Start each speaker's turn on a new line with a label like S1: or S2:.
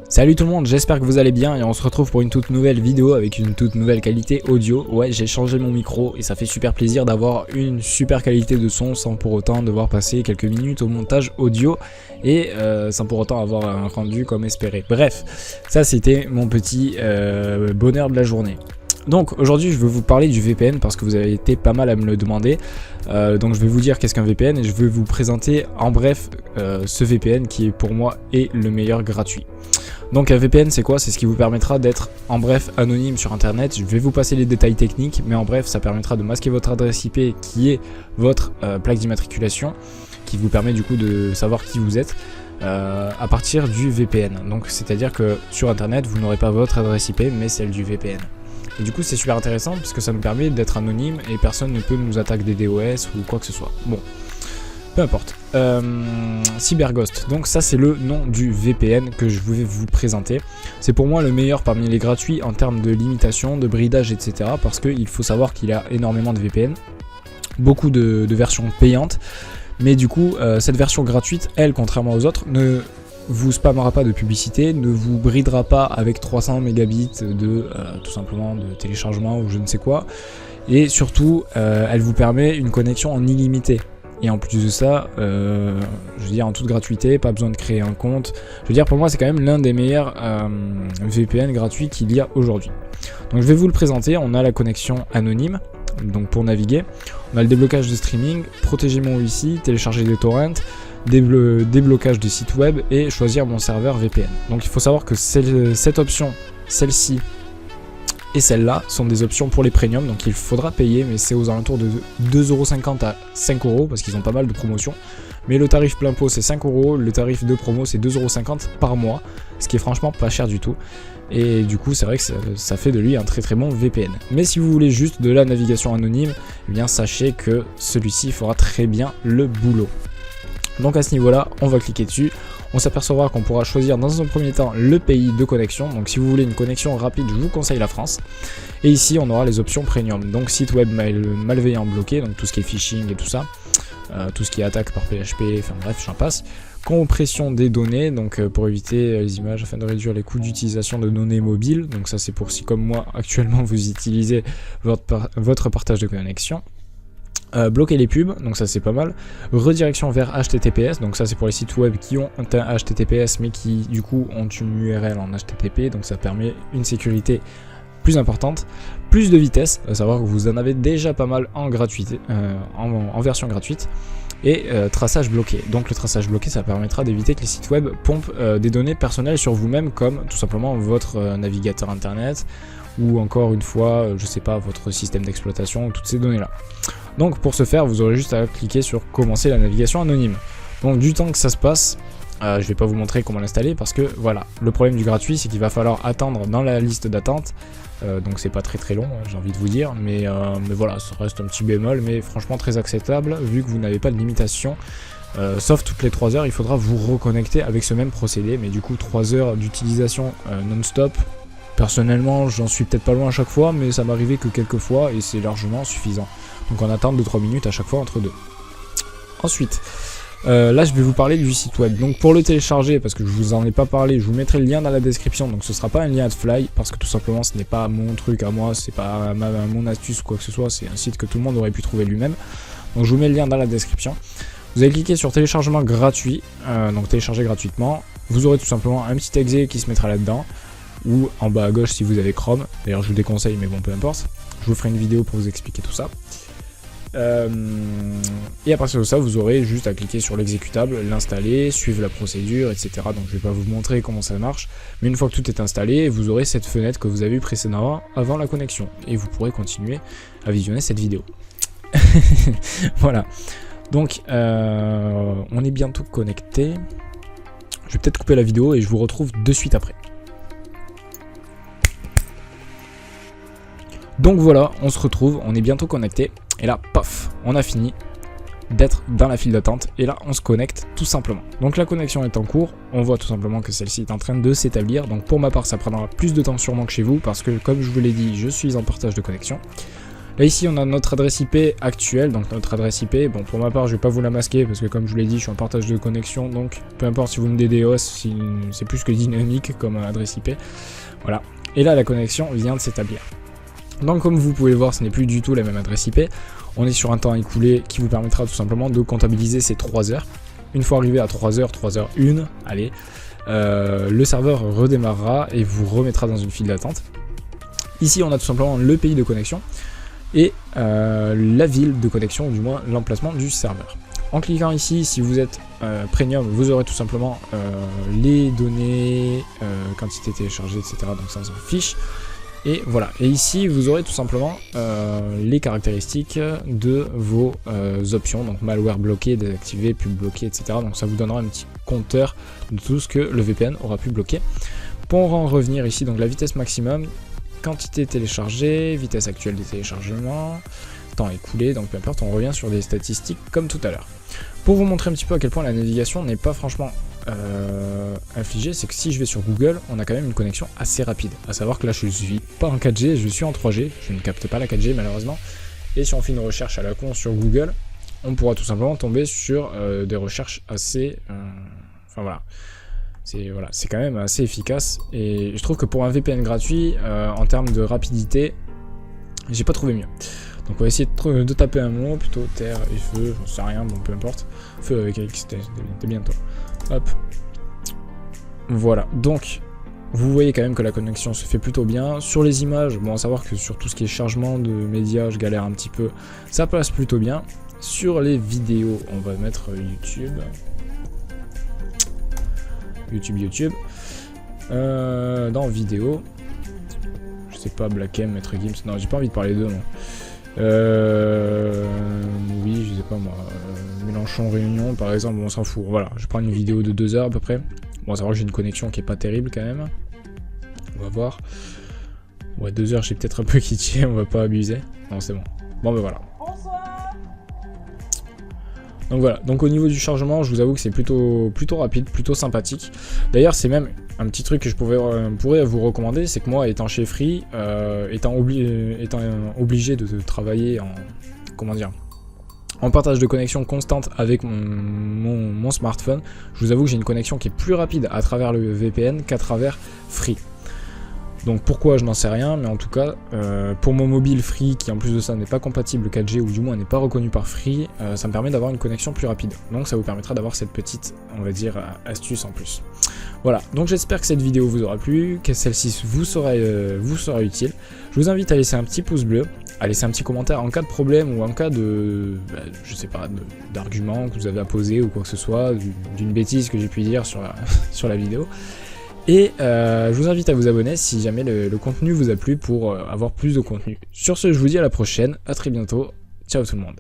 S1: Salut tout le monde, j'espère que vous allez bien et on se retrouve pour une toute nouvelle vidéo avec une toute nouvelle qualité audio. Ouais, j'ai changé mon micro et ça fait super plaisir d'avoir une super qualité de son sans pour autant devoir passer quelques minutes au montage audio et sans pour autant avoir un rendu comme espéré. Bref, ça c'était mon petit bonheur de la journée. Donc aujourd'hui je vais vous parler du VPN parce que vous avez été pas mal à me le demander. Donc je vais vous dire qu'est-ce qu'un VPN et je vais vous présenter en bref ce VPN qui est pour moi est le meilleur gratuit. Donc un VPN c'est quoi? C'est ce qui vous permettra d'être en bref anonyme sur internet. Je vais vous passer les détails techniques, mais en bref ça permettra de masquer votre adresse IP qui est votre plaque d'immatriculation, qui vous permet du coup de savoir qui vous êtes à partir du VPN. Donc c'est à dire que sur internet vous n'aurez pas votre adresse IP mais celle du VPN. Et du coup c'est super intéressant parce que ça nous permet d'être anonyme et personne ne peut nous attaquer des DOS ou quoi que ce soit. Bon, peu importe. CyberGhost, donc ça c'est le nom du VPN que je vais vous présenter. C'est pour moi le meilleur parmi les gratuits en termes de limitation, de bridage, etc. Parce qu'il faut savoir qu'il y a énormément de VPN, beaucoup de versions payantes. Mais du coup cette version gratuite, elle, contrairement aux autres, ne vous spammera pas de publicité, ne vous bridera pas avec 300 mégabits de tout simplement de téléchargement ou je ne sais quoi. Et surtout elle vous permet une connexion en illimité. Et en plus de ça, je veux dire en toute gratuité, pas besoin de créer un compte. Je veux dire pour moi c'est quand même l'un des meilleurs VPN gratuits qu'il y a aujourd'hui. Donc je vais vous le présenter. On a la connexion anonyme, donc pour naviguer. On a le déblocage de streaming, protéger mon Wi-Fi, télécharger des torrents, déblocage de sites web et choisir mon serveur VPN. Donc il faut savoir que cette option, celle-ci et celle-là sont des options pour les premium, donc il faudra payer, mais c'est aux alentours de 2,50€ à 5€ parce qu'ils ont pas mal de promotions. Mais le tarif plein pot c'est 5€, le tarif de promo c'est 2,50€ par mois, ce qui est franchement pas cher du tout. Et du coup c'est vrai que ça fait de lui un très bon VPN. Mais si vous voulez juste de la navigation anonyme, eh bien sachez que celui-ci fera très bien le boulot. Donc à ce niveau-là, on va cliquer dessus. On s'apercevra qu'on pourra choisir dans un premier temps le pays de connexion. Donc si vous voulez une connexion rapide, je vous conseille la France. Et ici, on aura les options premium. Donc site web malveillant bloqué, donc tout ce qui est phishing et tout ça. Tout ce qui est attaque par PHP, enfin bref, j'en passe. Compression des données, donc pour éviter les images afin de réduire les coûts d'utilisation de données mobiles. Donc ça c'est pour si comme moi actuellement vous utilisez votre partage de connexion. Bloquer les pubs, donc ça c'est pas mal. Redirection vers HTTPS, donc ça c'est pour les sites web qui ont un HTTPS mais qui du coup ont une URL en HTTP, donc ça permet une sécurité plus importante. Plus de vitesse, à savoir que vous en avez déjà pas mal en gratuité, en version gratuite. Et traçage bloqué, donc le traçage bloqué ça permettra d'éviter que les sites web pompent des données personnelles sur vous-même, comme tout simplement votre navigateur internet ou encore une fois, je sais pas, votre système d'exploitation, toutes ces données là. Donc pour ce faire, vous aurez juste à cliquer sur commencer la navigation anonyme. Donc du temps que ça se passe, je vais pas vous montrer comment l'installer parce que voilà, le problème du gratuit c'est qu'il va falloir attendre dans la liste d'attente. Donc c'est pas très long, j'ai envie de vous dire, mais voilà, ça reste un petit bémol, mais franchement très acceptable vu que vous n'avez pas de limitation. Sauf toutes les 3 heures, il faudra vous reconnecter avec ce même procédé, mais du coup 3 heures d'utilisation non-stop. Personnellement, j'en suis peut-être pas loin à chaque fois, mais ça m'est arrivé que quelques fois et c'est largement suffisant. Donc on attend 2-3 minutes à chaque fois entre deux. Ensuite, là je vais vous parler du site web. Donc pour le télécharger, parce que je vous en ai pas parlé, je vous mettrai le lien dans la description. Donc ce sera pas un lien AdFly, parce que tout simplement ce n'est pas mon truc à moi, c'est pas mon astuce ou quoi que ce soit, c'est un site que tout le monde aurait pu trouver lui-même. Donc je vous mets le lien dans la description. Vous allez cliquer sur téléchargement gratuit, donc télécharger gratuitement. Vous aurez tout simplement un petit exe qui se mettra là-dedans, ou en bas à gauche si vous avez Chrome. D'ailleurs je vous le déconseille, mais bon peu importe. Je vous ferai une vidéo pour vous expliquer tout ça. Et à partir de ça, vous aurez juste à cliquer sur l'exécutable, l'installer, suivre la procédure, etc. Donc je vais pas vous montrer comment ça marche, mais une fois que tout est installé, vous aurez cette fenêtre que vous avez vue précédemment avant la connexion, et vous pourrez continuer à visionner cette vidéo. Voilà. Donc on est bientôt connecté. Je vais peut-être couper la vidéo et je vous retrouve de suite après. Donc voilà, on se retrouve, on est bientôt connecté. Et là, paf, on a fini d'être dans la file d'attente. Et là, on se connecte tout simplement. Donc la connexion est en cours. On voit tout simplement que celle-ci est en train de s'établir. Donc pour ma part, ça prendra plus de temps sûrement que chez vous. Parce que comme je vous l'ai dit, je suis en partage de connexion. Là ici on a notre adresse IP actuelle, donc notre adresse IP, bon pour ma part je vais pas vous la masquer parce que comme je vous l'ai dit je suis en partage de connexion, donc peu importe si vous me DDoS, si c'est plus que dynamique comme adresse IP, voilà. Et là la connexion vient de s'établir. Donc comme vous pouvez le voir ce n'est plus du tout la même adresse IP, on est sur un temps écoulé qui vous permettra tout simplement de comptabiliser ces 3 heures. Une fois arrivé à 3 heures, 3h01, allez, le serveur redémarrera et vous remettra dans une file d'attente. Ici on a tout simplement le pays de connexion et la ville de connexion, ou du moins l'emplacement du serveur. En cliquant ici, si vous êtes premium, vous aurez tout simplement les données, quantité téléchargée, etc. Donc ça on s'en fiche. Et voilà, et ici vous aurez tout simplement les caractéristiques de vos options, donc malware bloqué, désactivé, pub bloqué, etc. Donc ça vous donnera un petit compteur de tout ce que le VPN aura pu bloquer. Pour en revenir ici, donc la vitesse maximum, quantité téléchargée, vitesse actuelle des téléchargements, temps écoulé, donc peu importe, on revient sur des statistiques comme tout à l'heure. Pour vous montrer un petit peu à quel point la navigation n'est pas franchement infligée, c'est que si je vais sur Google, on a quand même une connexion assez rapide. À savoir que là je suis pas en 4G, je suis en 3G, je ne capte pas la 4G malheureusement. Et si on fait une recherche à la con sur Google, on pourra tout simplement tomber sur des recherches assez... enfin voilà. C'est quand même assez efficace. Et je trouve que pour un VPN gratuit, en termes de rapidité, j'ai pas trouvé mieux. Donc on va essayer de taper un mot, plutôt terre et feu, j'en sais rien, bon peu importe. Feu avec X, c'était bientôt. Hop. Voilà, donc vous voyez quand même que la connexion se fait plutôt bien. Sur les images, bon à savoir que sur tout ce qui est chargement de médias, je galère un petit peu. Ça passe plutôt bien. Sur les vidéos, on va mettre YouTube. Dans vidéo. Je sais pas, Black M, Maître Gims. Non, j'ai pas envie de parler d'eux, moi. Oui, je sais pas moi. Mélenchon Réunion, par exemple, bon, on s'en fout. Voilà, je prends une vidéo de 2 heures à peu près. Bon, à savoir que j'ai une connexion qui est pas terrible quand même. On va voir. Ouais, 2 heures, j'ai peut-être un peu quitté, on va pas abuser. Non, c'est bon. Bon, ben voilà. Donc voilà, donc au niveau du chargement, je vous avoue que c'est plutôt rapide, plutôt sympathique. D'ailleurs, c'est même un petit truc que je pourrais vous recommander, c'est que moi, étant chez Free, étant obligé de travailler en, comment dire, en partage de connexion constante avec mon smartphone, je vous avoue que j'ai une connexion qui est plus rapide à travers le VPN qu'à travers Free. Donc pourquoi, je n'en sais rien, mais en tout cas pour mon mobile Free qui en plus de ça n'est pas compatible 4G ou du moins n'est pas reconnu par Free, ça me permet d'avoir une connexion plus rapide. Donc ça vous permettra d'avoir cette petite, on va dire, astuce en plus. Voilà, donc j'espère que cette vidéo vous aura plu, que celle-ci vous sera utile. Je vous invite à laisser un petit pouce bleu, à laisser un petit commentaire en cas de problème ou en cas de, je sais pas, d'argument que vous avez à poser ou quoi que ce soit, d'une bêtise que j'ai pu dire sur la vidéo. Et je vous invite à vous abonner si jamais le contenu vous a plu pour avoir plus de contenu. Sur ce, je vous dis à la prochaine, à très bientôt, ciao tout le monde.